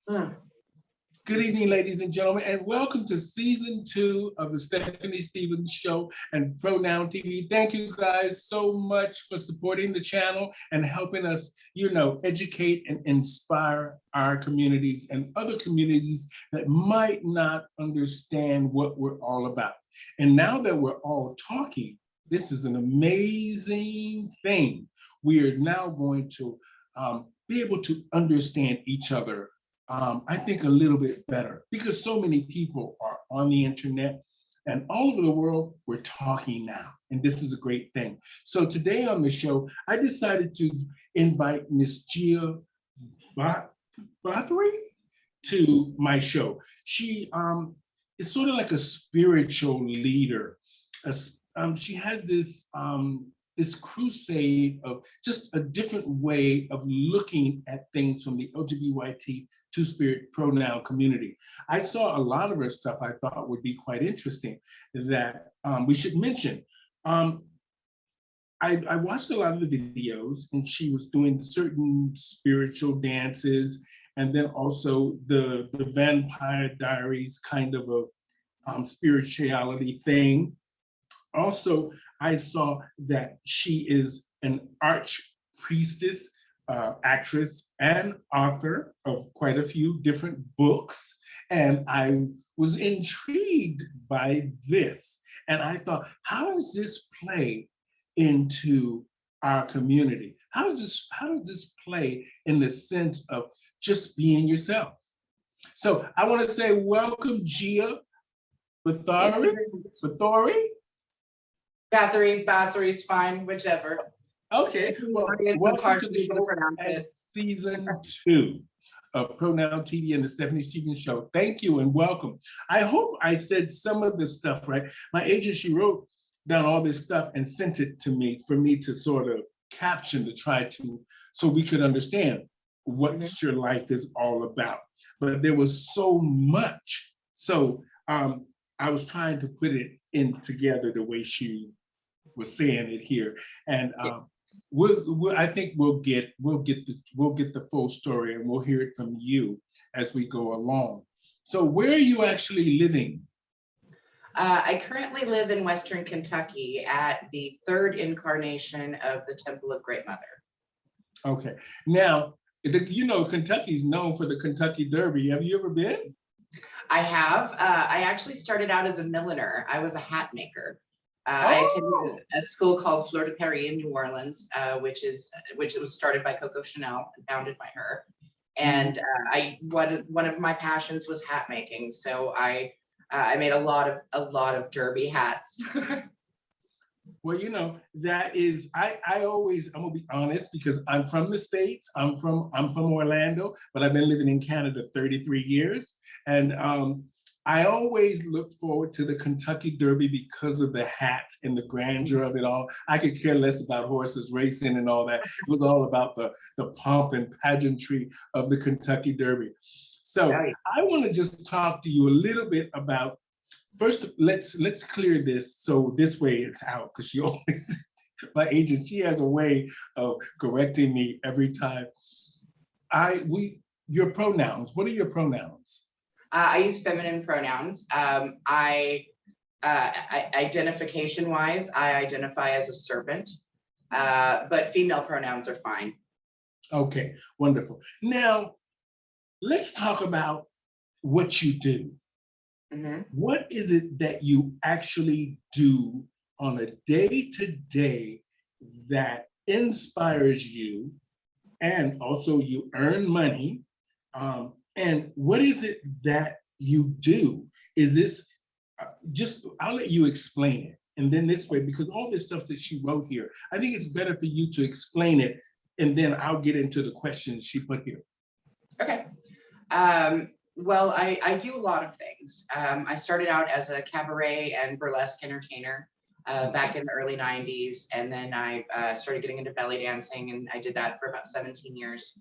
Mm. Good evening, ladies and gentlemen, and welcome to season 2 of the Stephanie Stevens Show and Pronoun TV. Thank you guys so much for supporting the channel and helping us, educate and inspire our communities and other communities that might not understand what we're all about. And now that we're all talking, this is an amazing thing. We are now going to be able to understand each other I think a little bit better because so many people are on the internet and all over the world, we're talking now. And this is a great thing. So today on the show, I decided to invite Miss Gia Barthory to my show. She is sort of like a spiritual leader. She has this crusade of just a different way of looking at things from the LGBT two-spirit pronoun community. I saw a lot of her stuff I thought would be quite interesting that we should mention. I watched a lot of the videos and she was doing certain spiritual dances and then also the Vampire Diaries kind of a spirituality thing. Also, I saw that she is an arch priestess, actress, and author of quite a few different books. And I was intrigued by this. And I thought, how does this play into our community? How does this play in the sense of just being yourself? So I want to say welcome, Gia Barthory. Bathory is fine, whichever. Okay, well, welcome to the show and season 2 of Pronoun TV and the Stephanie Stevens Show. Thank you and welcome. I hope I said some of this stuff right. My agent, she wrote down all this stuff and sent it to me for me to sort of caption to try to, so we could understand what your life is all about. But there was so much. So I was trying to put it in together the way she was saying it here, and I think we'll get the full story, and we'll hear it from you as we go along. So, where are you actually living? I currently live in Western Kentucky at the third incarnation of the Temple of Great Mother. Okay, now Kentucky's known for the Kentucky Derby. Have you ever been? I have. I actually started out as a milliner. I was a hat maker. I attended a school called Fleur de Paris in New Orleans, which was started by Coco Chanel and founded by her. And one of my passions was hat making, so I made a lot of derby hats. Well, that is I'm gonna be honest because I'm from the States. I'm from Orlando, but I've been living in Canada 33 years, and I always look forward to the Kentucky Derby because of the hats and the grandeur of it all. I could care less about horses racing and all that. It was all about the pomp and pageantry of the Kentucky Derby. So I want to just talk to you a little bit about, first, let's clear this so this way it's out, because she always, my agent, she has a way of correcting me every time. Your pronouns, what are your pronouns? I use feminine pronouns. Identification-wise, I identify as a serpent, but female pronouns are fine. Okay, wonderful. Now, let's talk about what you do. What is it that you actually do on a day-to-day that inspires you, and also you earn money? And what is it that you do? Is this I'll let you explain it. And then this way, because all this stuff that she wrote here, I think it's better for you to explain it, and then I'll get into the questions she put here. Okay. Well, I do a lot of things. I started out as a cabaret and burlesque entertainer back in the early 90s. And then I started getting into belly dancing, and I did that for about 17 years.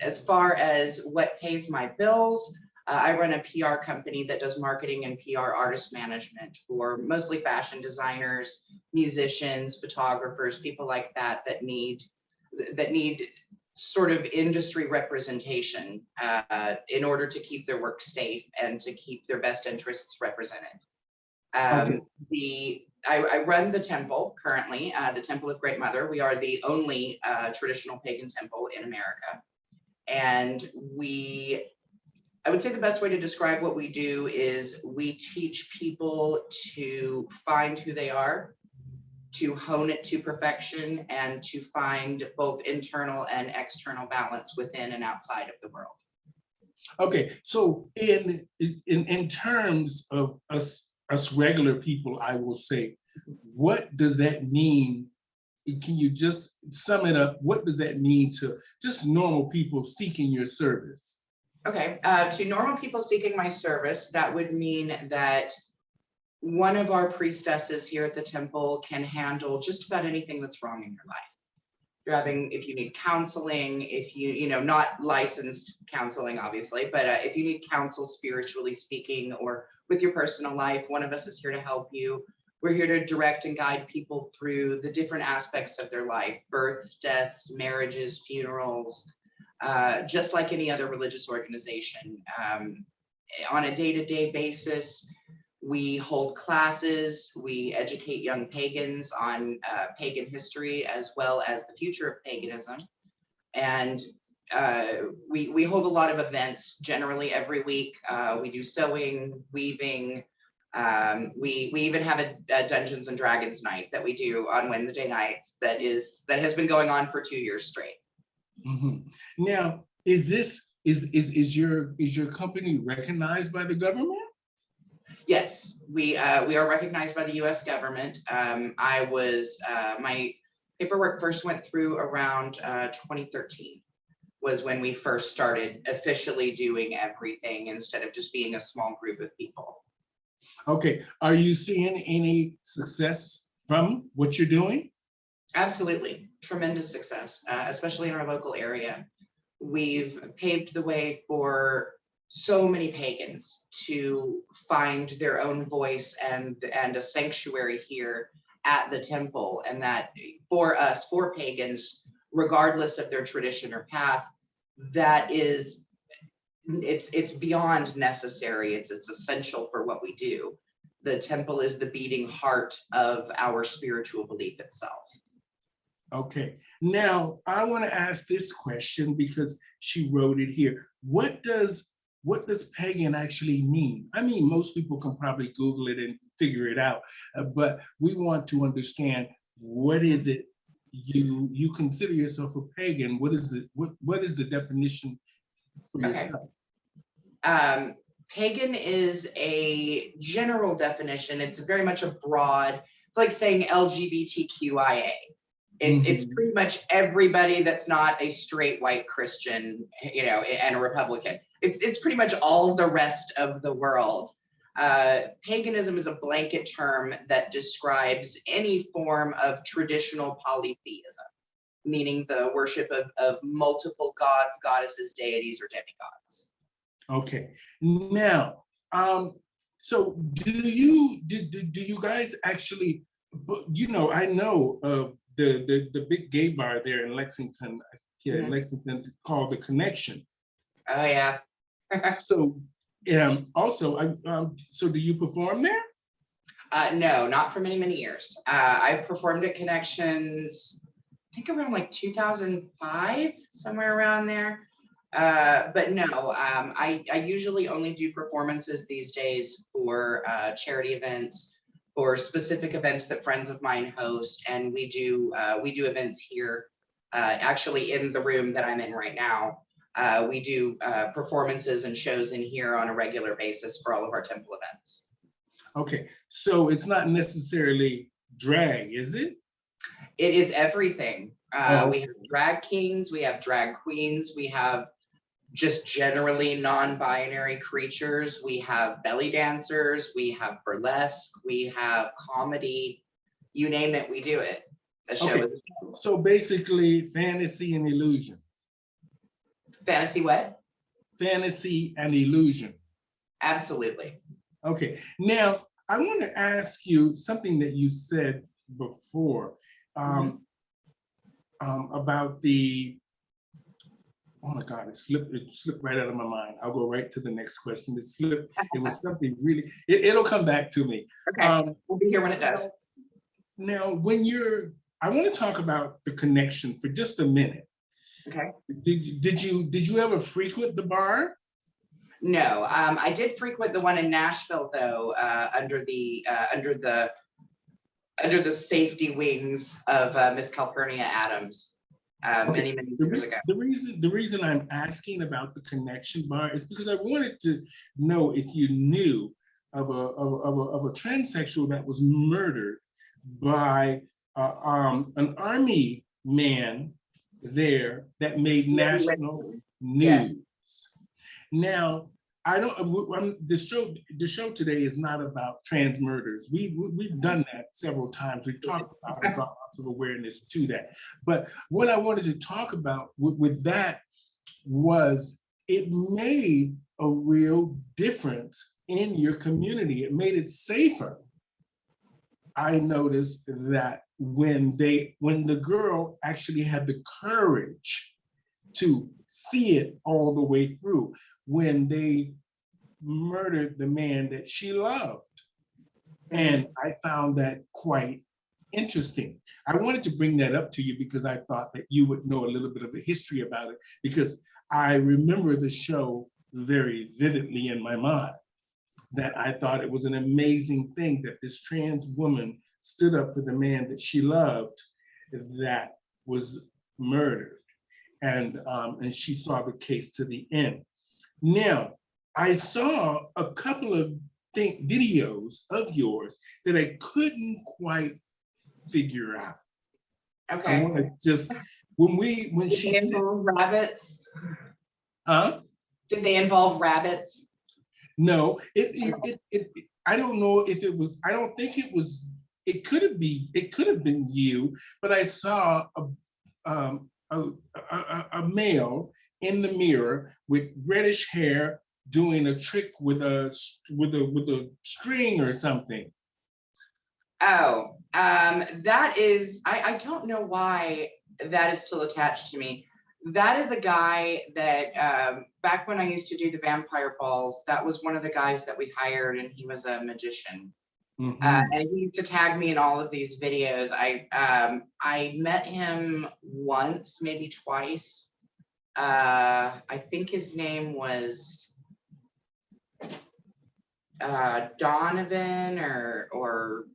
As far as what pays my bills, I run a PR company that does marketing and PR artist management for mostly fashion designers, musicians, photographers, people like that need sort of industry representation in order to keep their work safe and to keep their best interests represented. Okay. I run the temple currently, the Temple of Great Mother. We are the only traditional pagan temple in America. And I would say the best way to describe what we do is we teach people to find who they are, to hone it to perfection, and to find both internal and external balance within and outside of the world. Okay, so in terms of us regular people, I will say, what does that mean? Can you just sum it up? What does that mean to just normal people seeking your service? Okay, to normal people seeking my service, that would mean that one of our priestesses here at the temple can handle just about anything that's wrong in your life. If you need counseling, if you know, not licensed counseling, obviously, but if you need counsel, spiritually speaking, or with your personal life, one of us is here to help you. We're here to direct and guide people through the different aspects of their life: births, deaths, marriages, funerals, just like any other religious organization. On a day-to-day basis, we hold classes, we educate young pagans on pagan history as well as the future of paganism. And we hold a lot of events generally every week. We do sewing, weaving. We even have a Dungeons and Dragons night that we do on Wednesday nights that has been going on for 2 years straight. Mm-hmm. Now, is your company recognized by the government? Yes, we are recognized by the U.S. government. My paperwork first went through around 2013 was when we first started officially doing everything instead of just being a small group of people. Okay, are you seeing any success from what you're doing? Absolutely, tremendous success, especially in our local area. We've paved the way for so many pagans to find their own voice and a sanctuary here at the temple, and that for us, for pagans, regardless of their tradition or path, that is, it's beyond necessary. It's essential for what we do. The temple is the beating heart of our spiritual belief itself. Okay, now I want to ask this question because she wrote it here. What does pagan actually mean? I mean, most people can probably Google it and figure it out, but we want to understand, what is it you consider yourself a pagan? What is it? What is the definition for yourself? Pagan is a general definition. It's very much a broad, it's like saying LGBTQIA. It's pretty much everybody that's not a straight white Christian, you know, and a Republican. It's pretty much all the rest of the world. Paganism is a blanket term that describes any form of traditional polytheism, meaning the worship of multiple gods, goddesses, deities, or demigods. Okay, now, so do you guys actually, you know, I know the big gay bar there in Lexington, Lexington, called The Connection. Oh yeah. So, also, so do you perform there? No, not for many years. I performed at Connections, I think around like 2005, somewhere around there. But no, I usually only do performances these days for charity events, or specific events that friends of mine host, and we do events here, actually in the room that I'm in right now. We do performances and shows in here on a regular basis for all of our temple events. Okay, so it's not necessarily drag, is it? It is everything. We have drag kings, we have drag queens, we have just generally non-binary creatures. We have belly dancers, we have burlesque, we have comedy, you name it, we do it. The show is so basically fantasy and illusion. Fantasy what? Fantasy and illusion. Absolutely. Okay, now I want to ask you something that you said before about the oh my God, it slipped right out of my mind. I'll go right to the next question. It slipped, it was something really, it'll come back to me. Okay, we'll be here when it does. Now, I want to talk about the connection for just a minute. Okay. Did you ever frequent the bar? No, I did frequent the one in Nashville though, under the safety wings of Miss Calpurnia Adams, Okay. many years ago. The reason I'm asking about the connection bar is because I wanted to know if you knew of a transsexual that was murdered by an army man there that made national news. Now, I don't. The show today is not about trans murders. We've done that several times. We've talked about it, brought lots of awareness to that. But what I wanted to talk about with that was it made a real difference in your community. It made it safer. I noticed that when the girl actually had the courage to see it all the way through, when they murdered the man that she loved. And I found that quite interesting. I wanted to bring that up to you because I thought that you would know a little bit of the history about it, because I remember the show very vividly in my mind, that I thought it was an amazing thing that this trans woman stood up for the man that she loved that was murdered. And she saw the case to the end. Now, I saw a couple of videos of yours that I couldn't quite figure out. Okay. I want to just, when she said, involve rabbits? Huh? Did they involve rabbits? No, I don't know if it was, I don't think it was, it could have been you, but I saw a male in the mirror with reddish hair doing a trick with a string or something. Oh, that is, I don't know why that is still attached to me. That is a guy that back when I used to do the vampire balls, that was one of the guys that we hired, and he was a magician. And he used to tag me in all of these videos. I met him once, maybe twice. I think his name was Donovan or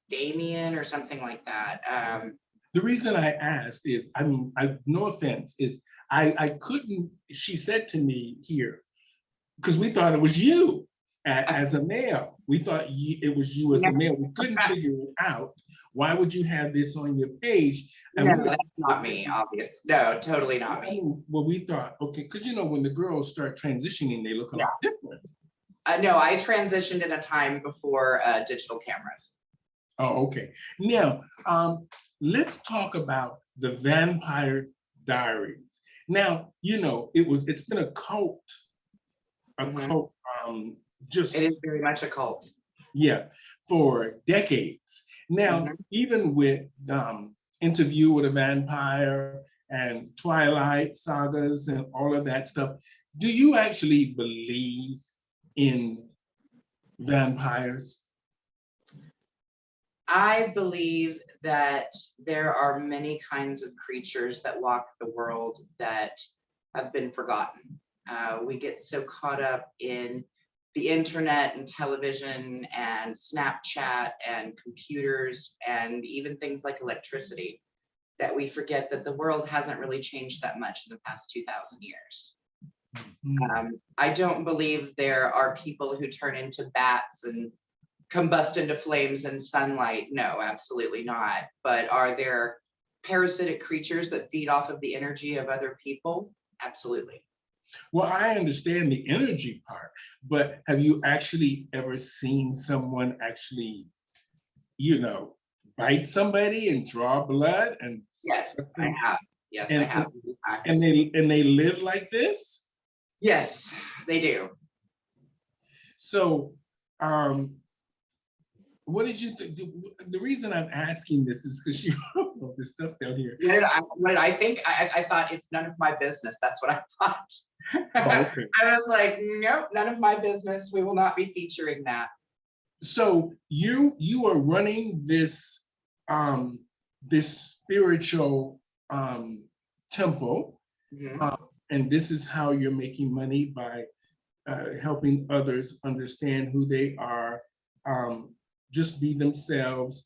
Damien or something like that. The reason I asked is, I mean, no offense, is I couldn't, she said to me here, because we thought it was you as a male. We thought it was you as a male. We couldn't figure it out. Why would you have this on your page? And no, that's not me, obviously. No, totally not me. Well, we thought, okay, because you know, when the girls start transitioning, they look a lot different. No, I transitioned in a time before digital cameras. Oh, okay. Now, let's talk about the Vampire Diaries. Now, you know, it's been a cult, cult, just. It is very much a cult. Yeah, for decades. Now, even with Interview with a Vampire and Twilight sagas and all of that stuff, do you actually believe in vampires? I believe that there are many kinds of creatures that walk the world that have been forgotten. We get so caught up in the internet and television and Snapchat and computers and even things like electricity that we forget that the world hasn't really changed that much in the past 2,000 years. I don't believe there are people who turn into bats and combust into flames in sunlight. No, absolutely not. But are there parasitic creatures that feed off of the energy of other people? Absolutely. Well, I understand the energy part, but have you actually ever seen someone actually, you know, bite somebody and draw blood? And yes, I have. Yes, I have. And they live like this? Yes, they do. So, what did you think? The reason I'm asking this is because you wrote all this stuff down here. What did I think? I thought it's none of my business. That's what I thought. Oh, okay. I was like, nope, none of my business. We will not be featuring that. So you are running this this spiritual temple, Mhm. and this is how you're making money by helping others understand who they are, just be themselves.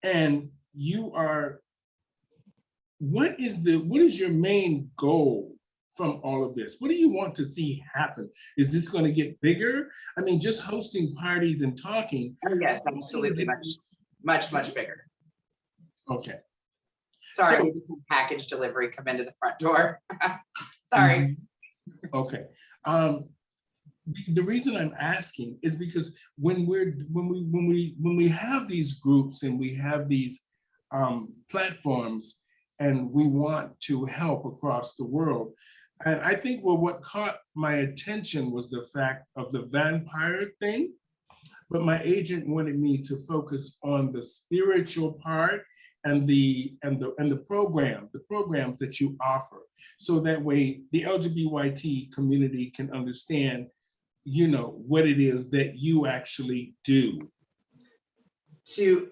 And you are, what is your main goal from all of this? What do you want to see happen? Is this going to get bigger? I mean, just hosting parties and talking. Oh, yes, absolutely. Much bigger. Okay. Sorry, So, we just had package delivery come into the front door. Sorry. mhm, okay. The reason I'm asking is because when we have these groups and we have these platforms and we want to help across the world, and I think what caught my attention was the fact of the vampire thing, but my agent wanted me to focus on the spiritual part and the programs that you offer, so that way the LGBT community can understand, you know, what it is that you actually do. To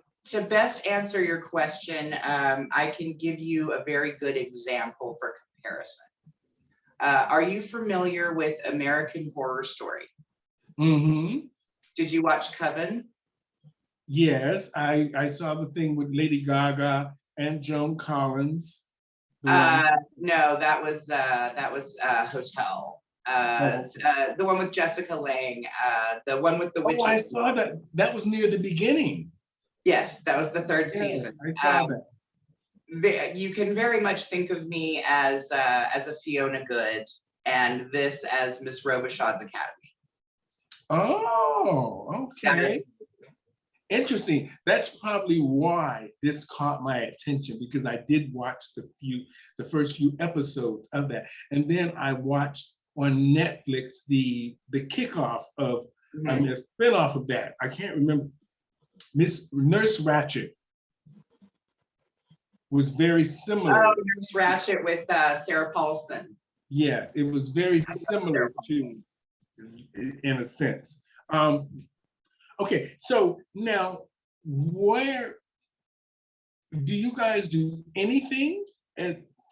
best answer your question, I can give you a very good example for comparison. Are you familiar with American Horror Story? Mm-hmm. Did you watch Coven? Yes, I saw the thing with Lady Gaga and Joan Collins. The one. No, that was Hotel. Oh, The one with Jessica Lange, the one with the oh, I witches. saw that. That was near the beginning. Yes, that was the third Yes, season. I saw that. You can very much think of me as a Fiona Good, and this as Miss Robichaud's Academy. Oh, okay. Interesting. That's probably why this caught my attention, because I did watch the first few episodes of that, and then I watched on Netflix the kickoff of, I mean, a spinoff of that. I can't remember. Miss Nurse Ratched was very similar. Oh, Nurse Ratched with Sarah Paulson. Yes, it was very similar to, in a sense. Okay, so now, where do you guys do anything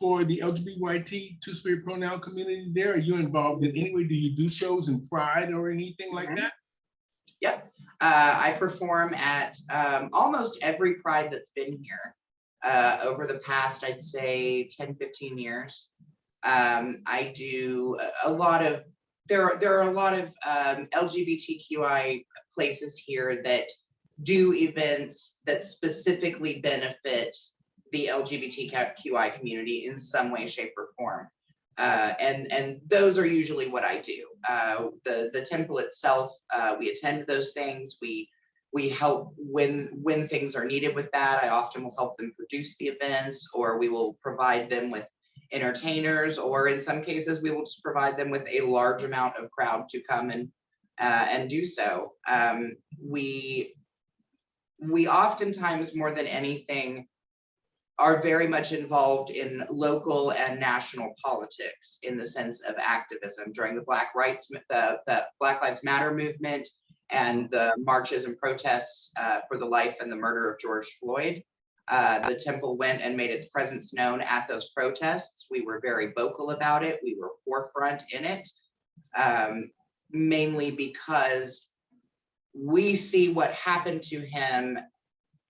for the LGBT two-spirit pronoun community there? Are you involved in any way? Do you do shows in Pride or anything like that? Yep. I perform at almost every Pride that's been here over the past, I'd say, 10, 15 years. I do a lot of, there are a lot of LGBTQI places here that do events that specifically benefit the LGBTQI community in some way, shape, or form. And those are usually what I do. The temple itself, we attend those things. We help when things are needed with that. I often will help them produce the events, or we will provide them with entertainers, or in some cases, we will just provide them with a large amount of crowd to come and do so. We oftentimes, more than anything, are very much involved in local and national politics in the sense of activism during the Black Lives Matter movement and the marches and protests for the life and the murder of George Floyd. The temple went and made its presence known at those protests. We were very vocal about it. We were forefront in it, mainly because we see what happened to him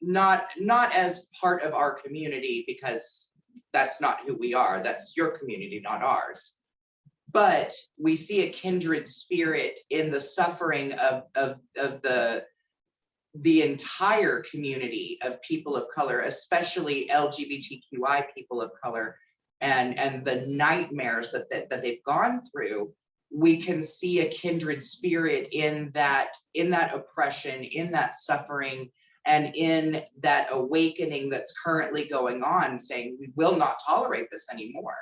not as part of our community, because that's not who we are. That's your community, not ours. But we see a kindred spirit in the suffering of the entire community of people of color, especially LGBTQI people of color, and the nightmares that they've gone through. We can see a kindred spirit in that oppression, in that suffering, and in that awakening that's currently going on, saying we will not tolerate this anymore.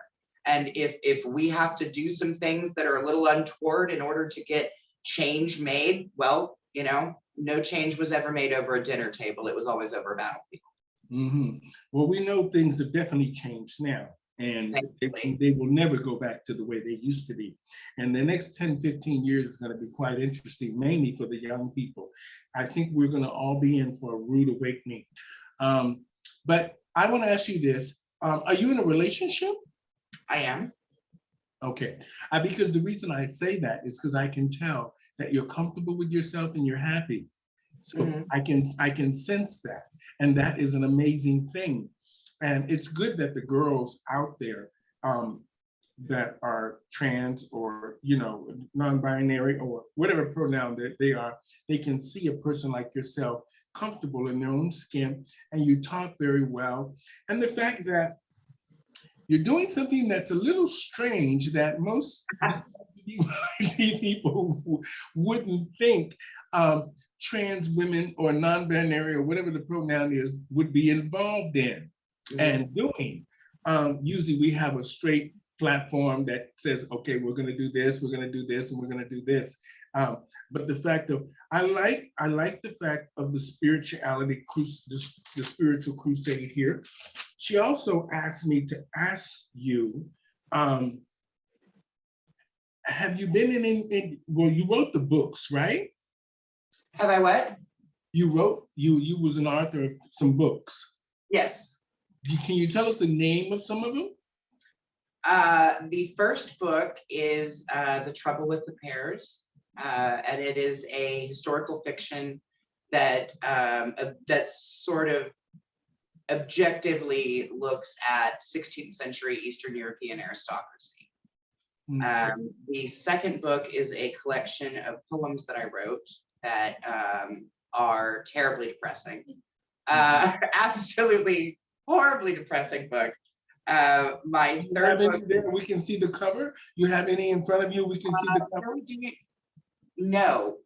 And if we have to do some things that are a little untoward in order to get change made, well, you know, No change was ever made over a dinner table. It was always over a battlefield. Well, we know things have definitely changed now, and Thankfully. they will never go back to the way they used to be. And the next 10, 15 years is going to be quite interesting, mainly for the young people. I think we're going to all be in for a rude awakening. But I want to ask you this. Are you in a relationship? I am. Okay, because the reason I say that is because I can tell that you're comfortable with yourself and you're happy. So I can sense that, and that is an amazing thing. And it's good that the girls out there that are trans or non-binary or whatever pronoun that they are, they can see a person like yourself comfortable in their own skin, and you talk very well. And the fact that you're doing something that's a little strange that most people wouldn't think trans women or non-binary or whatever the pronoun is would be involved in and doing. Usually we have a straight platform that says, okay, we're going to do this, we're going to do this, and we're going to do this. But the fact of, I like the fact of the spirituality, the spiritual crusade here. She also asked me to ask you, have you been well, you wrote the books, right? Have I what? You was an author of some books. Yes. Can you tell us the name of some of them? The first book is The Trouble with the Pears, and it is a historical fiction that sort of objectively looks at 16th century Eastern European aristocracy. Okay. The second book is a collection of poems that I wrote that are terribly depressing. Absolutely horribly depressing book. My third book. There? We can see the cover. You have any in front of you? We can see the cover. No,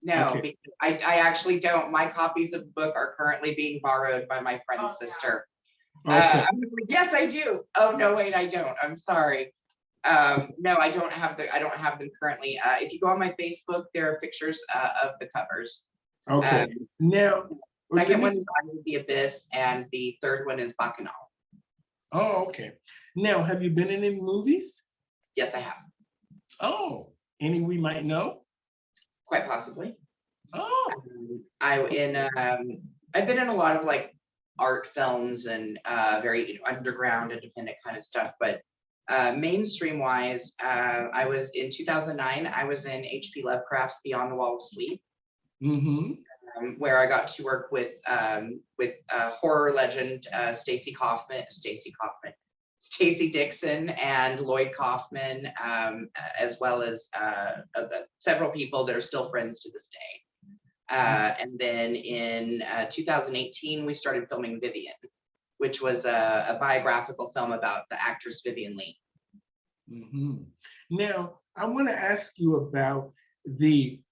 Okay. because I actually don't. My copies of the book are currently being borrowed by my friend's sister. Okay. Yes, I do. Oh no, wait, I don't. I'm sorry. No, I don't have them currently. If you go on my Facebook, there are pictures of the covers. Okay. Now, second one is Eyes of the Abyss, and the third one is Bacchanal. Oh, okay. Now, have you been in any movies? Yes, I have. Oh, any we might know? Quite possibly. Oh. I've been in a lot of like art films and very underground, independent kind of stuff, but mainstream wise, I was in 2009. I was in H.P. Lovecraft's Beyond the Wall of Sleep, where I got to work with horror legend Stacy Dixon and Lloyd Kaufman, as well as several people that are still friends to this day. And then in 2018, we started filming Vivian, which was a biographical film about the actress Vivian Lee. Now, I want to ask you about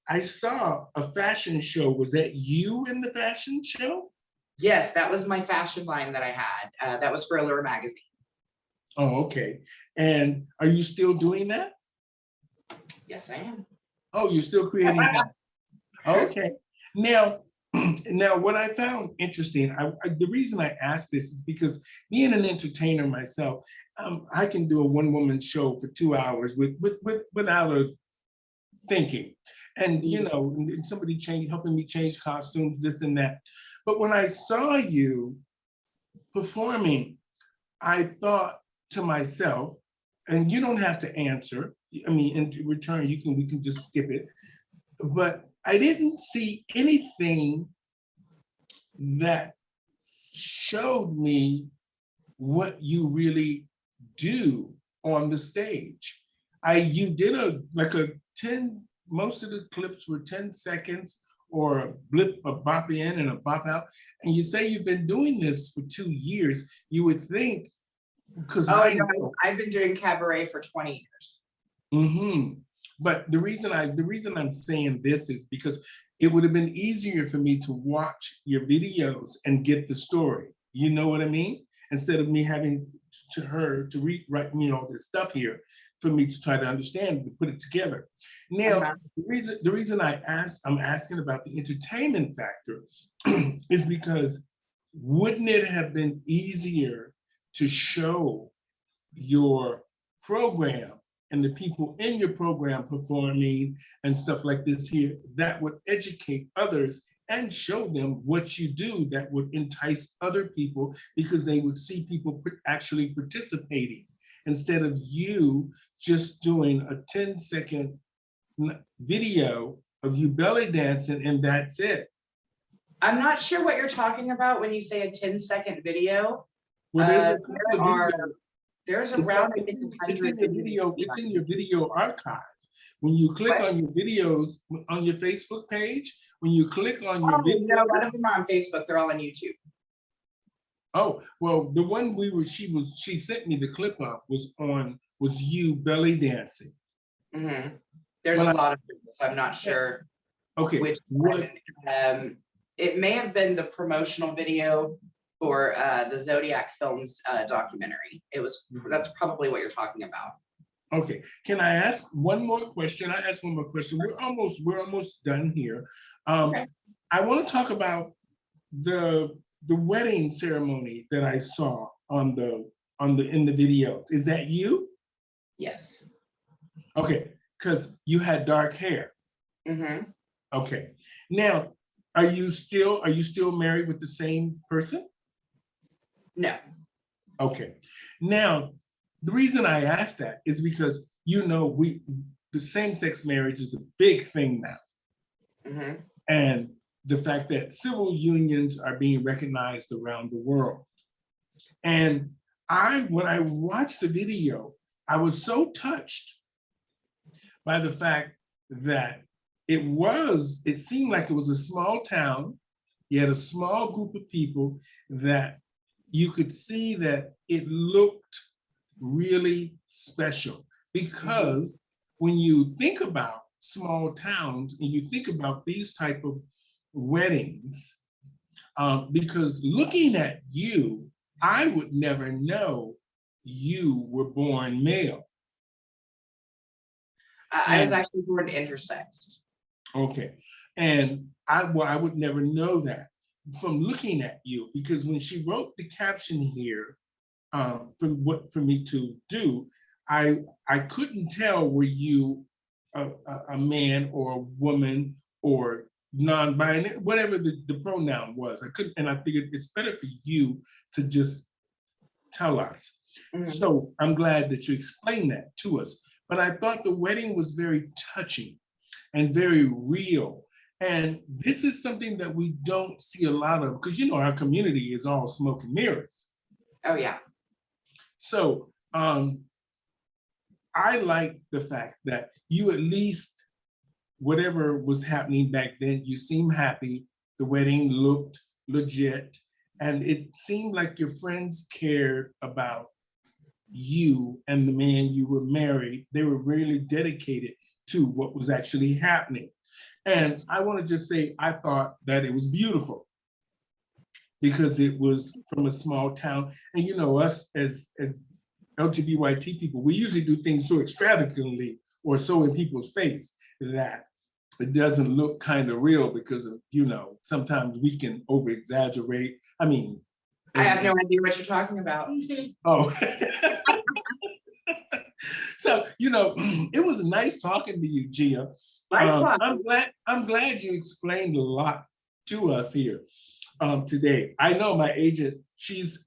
I saw a fashion show. Was that you in the fashion show? Yes, that was my fashion line that I had. That was for Allure magazine. Oh, okay. And are you still doing that? Yes, I am. Oh, you're still creating that. Okay. Now, what I found interesting, the reason I asked this is because being an entertainer myself, I can do a one-woman show for 2 hours without a thinking, and somebody helping me change costumes, this and that. But when I saw you performing, I thought to myself, and you don't have to answer. I mean, in return, we can just skip it. But I didn't see anything that showed me what you really do on the stage. You did a 10, most of the clips were 10 seconds or a blip, a bop in and a bop out. And you say you've been doing this for 2 years. You would think, because I've been doing cabaret for 20 years. But the reason I'm saying this is because it would have been easier for me to watch your videos and get the story. You know what I mean? Instead of me having to her to write me all this stuff here for me to try to understand, to put it together. Now, Uh-huh. the reason I'm asking about the entertainment factor is because wouldn't it have been easier to show your program and the people in your program performing and stuff like this here that would educate others and show them what you do that would entice other people because they would see people actually participating instead of you just doing a 10-second video of you belly dancing and that's it. I'm not sure what you're talking about when you say a 10-second video. Well, there's a There couple of are, videos. there's around, I think, It's 100 in your video. It's in your video archive. When you click on your videos on your Facebook page, when you click on your Oh, video. no, none of them are on Facebook. They're all on YouTube. Oh, well, the one she sent me the clip of was you belly dancing. Mm-hmm. There's a lot of videos. I'm not sure Okay. which one. It may have been the promotional video for the Zodiac Films documentary. That's probably what you're talking about. Okay, can I ask one more question? I ask one more question. We're almost done here. Okay. I want to talk about the wedding ceremony that I saw in the video. Is that you? Yes. Okay, because you had dark hair. Mm-hmm. Okay. Now, are you still married with the same person? No. Okay. Now, the reason I ask that is because the same-sex marriage is a big thing now. Mm-hmm. And the fact that civil unions are being recognized around the world. And when I watched the video, I was so touched by the fact that it seemed like it was a small town. You had a small group of people that you could see that it looked really special because when you think about small towns and you think about these type of weddings, because looking at you, I would never know you were born male. I was actually born intersex. Okay, and I would never know that from looking at you because when she wrote the caption here, for me to do, I couldn't tell were you a man or a woman or non-binary, whatever the pronoun was. I couldn't, and I figured it's better for you to just tell us. Mm-hmm. So I'm glad that you explained that to us. But I thought the wedding was very touching and very real. And this is something that we don't see a lot of because our community is all smoke and mirrors. Oh yeah. So I like the fact that you at least, whatever was happening back then, you seem happy. The wedding looked legit. And it seemed like your friends cared about you and the man you were married. They were really dedicated to what was actually happening. And I want to just say, I thought that it was beautiful because it was from a small town. And us as LGBT people, we usually do things so extravagantly or so in people's face that it doesn't look kind of real because of, sometimes we can over exaggerate. I mean, I have no idea what you're talking about. Oh. So, it was nice talking to you, Gia. I'm glad you explained a lot to us here today. I know my agent, she's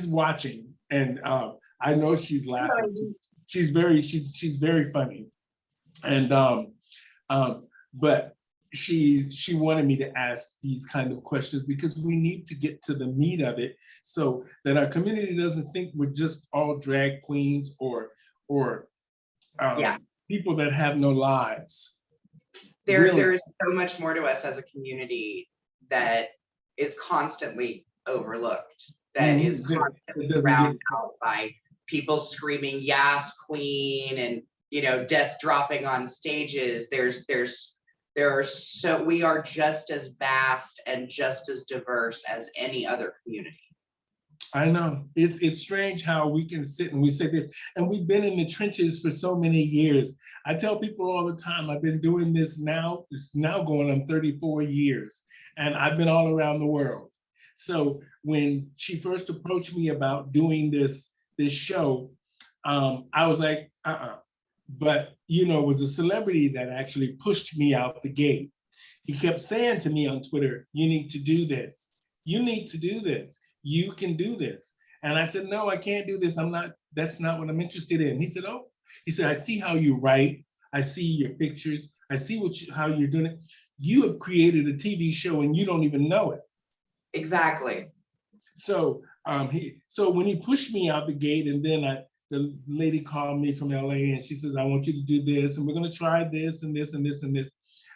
watching, and I know she's laughing. She's very funny, and but she wanted me to ask these kind of questions because we need to get to the meat of it so that our community doesn't think we're just all drag queens or people that have no lives. There is so much more to us as a community that is constantly overlooked, that is constantly drowned out by people screaming "Yas, Queen" and death dropping on stages. We are just as vast and just as diverse as any other community. I know. It's strange how we can sit and we say this, and we've been in the trenches for so many years. I tell people all the time, I've been doing this now, it's now going on 34 years, and I've been all around the world. So when she first approached me about doing this show, I was like, But it was a celebrity that actually pushed me out the gate. He kept saying to me on Twitter, you need to do this. You need to do this. You can do this. And I said, no, I can't do this. That's not what I'm interested in. He said, oh, he said, I see how you write. I see your pictures. I see how you're doing it. You have created a TV show and you don't even know it. Exactly. So so when he pushed me out the gate, and then the lady called me from LA and she says, I want you to do this, and we're going to try this and this and this and this.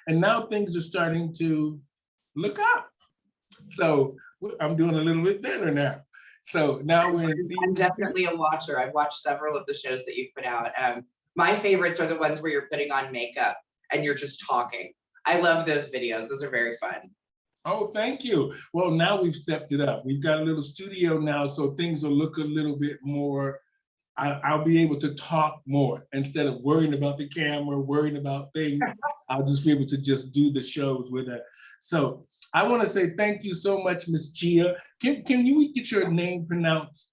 And now things are starting to look up. So I'm doing a little bit better now. So now I'm definitely a watcher. I've watched several of the shows that you've put out. My favorites are the ones where you're putting on makeup and you're just talking. I love those videos. Those are very fun. Oh, thank you. Well, now we've stepped it up. We've got a little studio now, so things will look a little bit more, I'll be able to talk more instead of worrying about the camera, worrying about things. I'll just be able to just do the shows with it. So I want to say thank you so much, Miss Gia. Can you get your name pronounced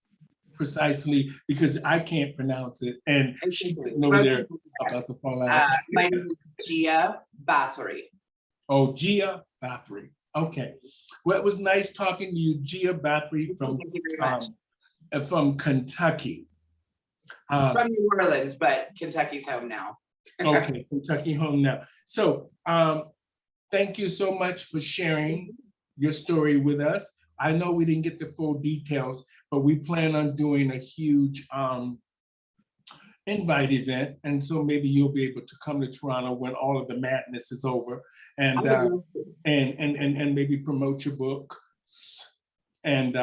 precisely? Because I can't pronounce it. And she's sitting over there about to fall out. My name is Gia Barthory. Oh, Gia Barthory. Okay. Well, it was nice talking to you, Gia Barthory from Kentucky. From New Orleans, but Kentucky's home now. Okay, Kentucky home now. So thank you so much for sharing your story with us. I know we didn't get the full details, but we plan on doing a huge invite event, and so maybe you'll be able to come to Toronto when all of the madness is over, and maybe promote your book, and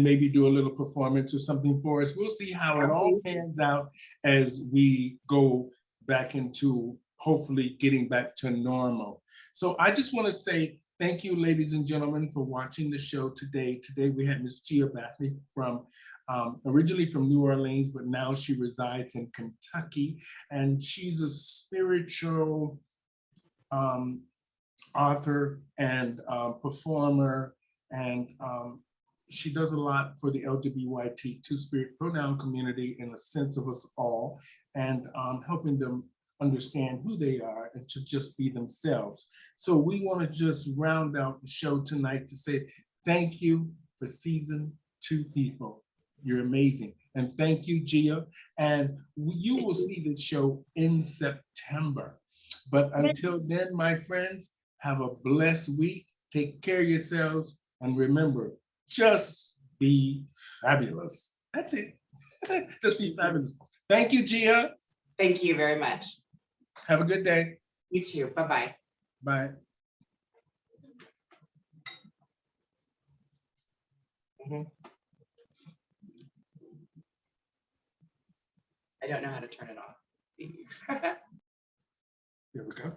maybe do a little performance or something for us. We'll see how it all pans out as we go back into hopefully getting back to normal. So I just want to say thank you, ladies and gentlemen, for watching the show today. Today we had Miss Gia Barthory from originally from New Orleans, but now she resides in Kentucky, and she's a spiritual author and performer, and she does a lot for the LGBT two-spirit pronoun community in a sense of us all, and helping them understand who they are and to just be themselves. So we want to just round out the show tonight to say thank you for season 2 people. You're amazing. And thank you, Gia. And you will see this show in September. But until then, my friends, have a blessed week. Take care of yourselves. And remember, just be fabulous. That's it. Just be fabulous. Thank you, Gia. Thank you very much. Have a good day. You too. Bye-bye. Bye. I don't know how to turn it off. There we go.